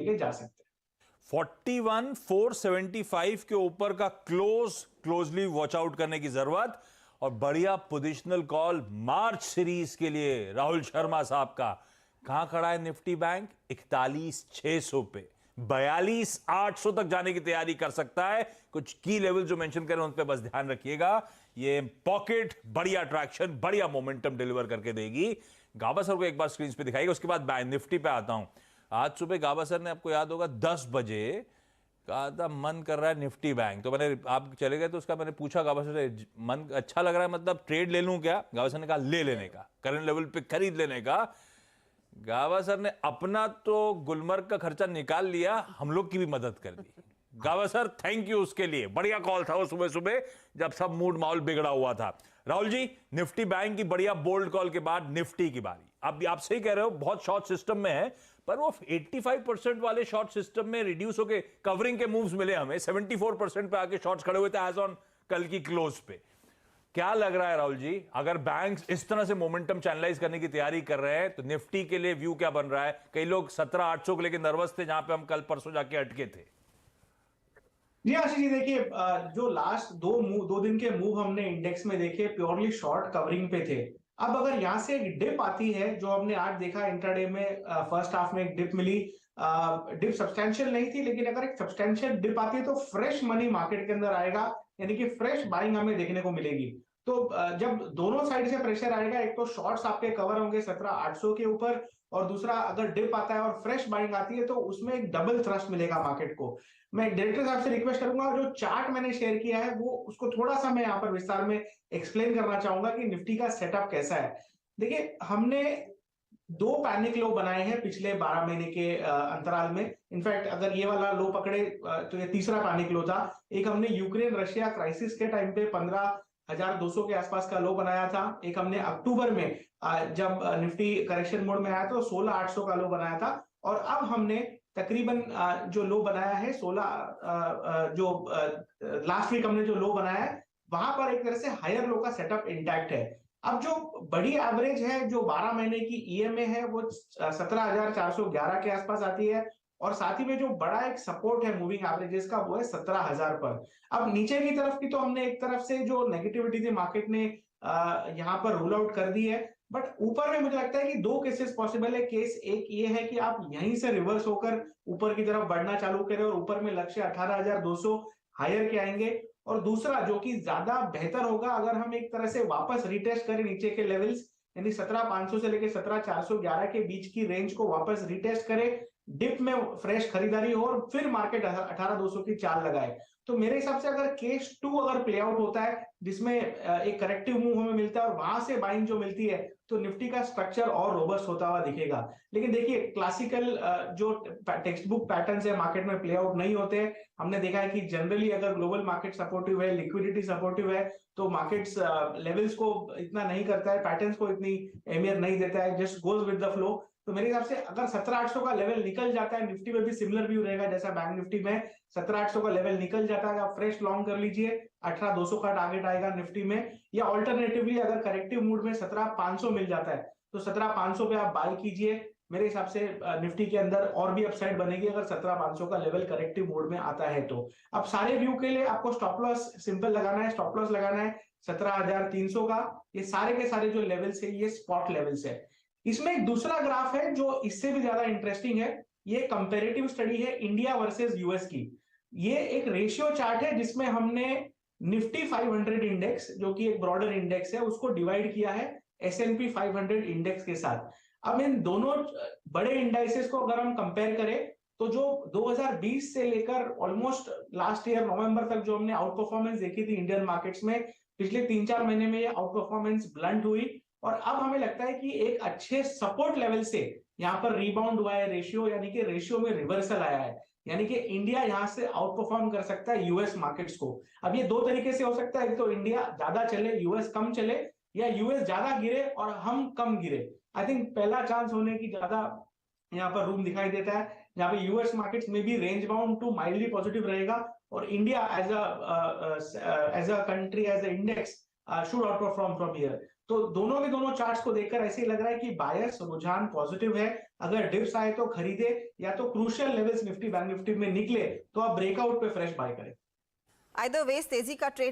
लेके जा सकते हैं। 41,475 के ऊपर का क्लोजली वॉच आउट करने की जरूरत। और बढ़िया पोजिशनल कॉल मार्च सीरीज के लिए राहुल शर्मा साहब का। कहां खड़ा है निफ्टी बैंक? 41,600 पे, 42,800 तक जाने की तैयारी कर सकता है। कुछ की लेवल जो मेंशन करें उन पे बस ध्यान रखिएगा। ये पॉकेट बढ़िया ट्रैक्शन, बढ़िया मोमेंटम डिलीवर करके देगी। गाबा सर को एक बार स्क्रीन पे दिखाइएगा, उसके बाद निफ्टी पे आता हूं। आज सुबह गाबा सर ने, आपको याद होगा, 10 बजे कहा था मन कर रहा है निफ्टी बैंक। तो मैंने, आप चले गए तो उसका मैंने पूछा गाबा सर से, मन अच्छा लग रहा है मतलब ट्रेड ले लूं क्या? गाबा सर ने कहा ले लेने का, करंट लेवल पे खरीद लेने का। गाबा सर ने अपना तो गुलमर्ग का खर्चा निकाल लिया, हम लोग की भी मदद कर दी। गाबा सर थैंक यू उसके लिए। बढ़िया कॉल था वो सुबह सुबह जब सब मूड माहौल बिगड़ा हुआ था। राहुल जी, निफ्टी बैंक की बढ़िया बोल्ड कॉल के बाद निफ्टी की बारी। अब आप सही कह रहे हो, बहुत शॉर्ट सिस्टम में है, पर वो 85% वाले शॉर्ट सिस्टम में रिड्यूस होके कवरिंग के मूव्स मिले हमें। 74% पे आके शॉर्ट्स खड़े हुए थे एज ऑन कल की क्लोज पे। क्या लग रहा है राहुल जी, अगर बैंक्स इस तरह से मोमेंटम चैनलाइज करने की तैयारी कर रहे हैं तो निफ्टी के लिए व्यू क्या बन रहा है? कई लोग 17,800 को लेकर नर्वस थे, जहां पे हम कल परसों जाके अटके थे। जी आशीष जी, देखिए जो लास्ट दो दिन के मूव हमने इंडेक्स में देखे प्योरली शॉर्ट कवरिंग पे थे। अब अगर यहाँ से एक डिप आती है, जो हमने आज देखा इंट्राडे में, फर्स्ट हाफ में एक डिप मिली। डिप सब्सटेंशियल नहीं थी, लेकिन अगर एक सब्सटेंशियल डिप आती है तो फ्रेश मनी मार्केट के अंदर आएगा, यानी कि फ्रेश बाइंग हमें देखने को मिलेगी। तो जब दोनों साइड से प्रेशर आएगा, एक तो शॉर्ट्स आपके कवर होंगे 17,800 के ऊपर, और दूसरा अगर डिप आता है और फ्रेश बाइंग आती है तो उसमें एक डबल थ्रस्ट मिलेगा मार्केट को। मैं डायरेक्टर साहब से रिक्वेस्ट करूंगा, जो चार्ट मैंने शेयर किया है वो उसको थोड़ा सा मैं यहाँ पर विस्तार में एक्सप्लेन करना चाहूंगा कि निफ्टी का सेटअप कैसा है। देखिए, हमने दो पैनिक लो बनाए हैं पिछले 12 महीने के अंतराल में। इनफैक्ट अगर ये वाला लो पकड़े तो ये तीसरा पैनिक लो था। एक हमने यूक्रेन रशिया क्राइसिस के टाइम पे 15,200 के आसपास का लो बनाया था। एक हमने अक्टूबर में जब निफ्टी करेक्शन मोड में आया तो 16,800 का लो बनाया था। और अब हमने तकरीबन जो लो बनाया है 16, जो लास्ट वीक हमने जो लो बनाया है, वहां पर एक तरह से हायर लो का सेटअप इंटैक्ट है। अब जो बड़ी एवरेज है, जो 12 महीने की ईएमए है, वो 17,411 के आसपास आती है। और साथ ही में जो बड़ा एक सपोर्ट है मूविंग एवरेजेस का, वो है 17,000 पर। अब नीचे की तरफ की तो हमने एक तरफ से जो नेगेटिविटी थी मार्केट ने यहाँ पर रूल आउट कर दी है। बट ऊपर में मुझे लगता है कि दो केसेस पॉसिबल है। केस एक ये है कि आप यहीं से रिवर्स होकर ऊपर की तरफ बढ़ना चालू करें और ऊपर में लक्ष्य 18,200 हायर के आएंगे। और दूसरा जो कि ज्यादा बेहतर होगा, अगर हम एक तरह से वापस रिटेस्ट करें नीचे के लेवल्स, यानी 17,500 से लेकर 17,411 के बीच की रेंज को वापस रिटेस्ट करें, डिप में फ्रेश खरीदारी हो और फिर मार्केट 18,200 की चाल लगाए। तो मेरे हिसाब से अगर केस 2 अगर प्ले आउट होता है, जिसमें एक करेक्टिव मूव हमें मिलता है और वहां से बाइंग जो मिलती है, तो निफ्टी का स्ट्रक्चर और रोबस्ट होता हुआ दिखेगा। लेकिन देखिए, क्लासिकल जो टेक्स्ट बुक पैटर्न्स है मार्केट में प्ले आउट नहीं होते। हमने देखा है कि जनरली अगर ग्लोबल मार्केट सपोर्टिव है, लिक्विडिटी सपोर्टिव है, तो मार्केट्स लेवल्स को इतना नहीं करता है, पैटर्न्स को इतनी अहमियत नहीं देता है, just goes with the flow. तो मेरे हिसाब से अगर 17,800 का लेवल निकल जाता है, निफ्टी में भी सिमिलर व्यू रहेगा जैसा बैंक निफ्टी में। 17,800 का लेवल निकल जाता है, आप फ्रेश लॉन्ग कर लीजिए, 18,200 का टारगेट आएगा निफ्टी में। या ऑल्टरनेटिवली अगर करेक्टिव मूड में 17,500 मिल जाता है तो 17,500 पे आप बाय कीजिए। मेरे हिसाब से निफ्टी के अंदर और भी अपसाइड बनेगी अगर 17,500 का लेवल करेक्टिव मोड में आता है तो। अब सारे व्यू के लिए आपको स्टॉप लॉस सिंपल लगाना है, स्टॉप लॉस लगाना है 17,300 का। ये सारे के सारे जो लेवल्स है, ये स्पॉट लेवल्स है। इसमें एक दूसरा ग्राफ है जो इससे भी ज्यादा इंटरेस्टिंग है। ये कंपेरेटिव स्टडी है इंडिया वर्सेस यूएस की। ये एक रेशियो चार्ट है जिसमें हमने निफ्टी 500 इंडेक्स, जो कि एक ब्रॉडर इंडेक्स है, उसको डिवाइड किया है S&P 500 इंडेक्स के साथ। अब इन दोनों बड़े इंडाइसेस को अगर हम कंपेयर करें, तो जो 2020 से लेकर ऑलमोस्ट लास्ट ईयर नवंबर तक जो हमने आउट परफॉर्मेंस देखी थी इंडियन मार्केट्स में, पिछले 3-4 महीने में ये आउट परफॉर्मेंस ब्लंट हुई। और अब हमें लगता है कि एक अच्छे सपोर्ट लेवल से यहाँ पर रीबाउंड हुआ है रेशियो, यानी कि रेशियो में रिवर्सल आया है, यानी कि इंडिया यहां से आउट परफॉर्म कर सकता है यूएस मार्केट्स को। अब ये दो तरीके से हो सकता है, एक तो इंडिया ज्यादा चले यूएस कम चले, या यूएस ज्यादा गिरे और हम कम गिरे। आई थिंक पहला चांस होने की ज्यादा यहाँ पर रूम दिखाई देता है, जहां पे यूएस मार्केट्स में भी range bound to mildly positive रहेगा और India as a country, as a index should outperform from here. तो दोनों के दोनों चार्ट्स को देखकर ऐसे ही लग रहा है कि बायस रुझान पॉजिटिव है अगर डिप्स आए तो खरीदे, या तो crucial levels Nifty bank Nifty में निकले तो आप ब्रेकआउट पे फ्रेश बाय करें। आइदर वेज तेजी का ट्रेड